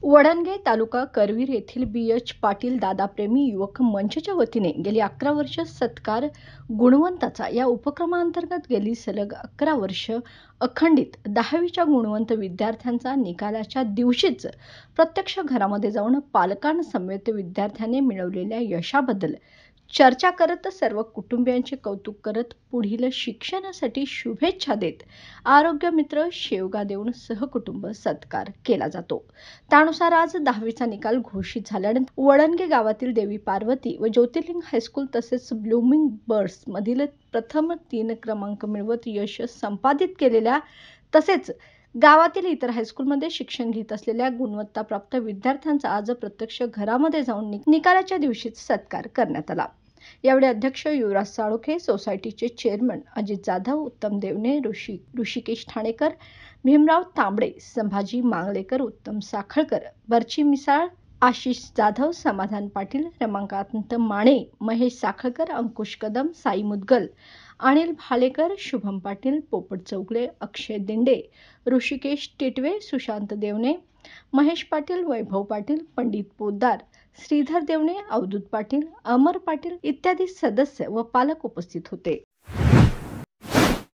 वडणगे तालुका करवीर येथील बी.एच. पाटील दादाप्रेमी युवक मंचच्या वतीने गेली 11 वर्ष सत्कार गुणवंताचा या उपक्रमांतर्गत गेली सलग 11 वर्ष अखंडित 10वीच्या गुणवंत विद्यार्थ्यांचा निकालाच्या दिवशीच प्रत्यक्ष घरामध्ये जाऊन पालकांसमवेत विद्यार्थ्याने मिळवलेल्या यशाबद्दल चर्चा करत सर्व कुटुंबियांचे कौतुक करत पुढील शिक्षणासाठी शुभेच्छा देत आरोग्य मित्र शेवगा देऊन सहकुटुंब सत्कार केला जातो. त्यानुसार आज 10वीचा निकाल घोषित झाल्यानंतर वडणगे गावातील देवी पार्वती व ज्योतिर्लिंग हायस्कूल तसेच ब्लूमिंग बर्ड्स मधील प्रथम 3 क्रमांक मिळवत यश संपादित केलेल्या तसेच गावातील इतर हायस्कूलमध्ये शिक्षण घेत असलेल्या गुणवत्ताप्राप्त विद्यार्थ्यांचा आज प्रत्यक्ष घरामध्ये जाऊन निकालाच्या दिवशीच सत्कार करण्यात आला. यावेळी अध्यक्ष युवराज साळोखे, सोसायटीचे चेअरमन अजित जाधव, उत्तम देवणे, ऋषिकेश ठाणेकर, भीमराव तांबडे, संभाजी मांगलेकर, उत्तम साखळकर, बर्ची मिसाळ, आशिष जाधव, समाधान पाटील, रमाकांत माने, महेश साखळकर, अंकुश कदम, साई मुदगल, अनिल भालेकर, शुभम पाटील, पोपट चौगले, अक्षय दिंडे, ऋषिकेश टिटवे, सुशांत देवणे, महेश पाटील, वैभव पाटील, पंडित पोद्दार, श्रीधर देवणे, अवधूत पाटील, अमर पाटील इत्यादी सदस्य व पालक उपस्थित होते.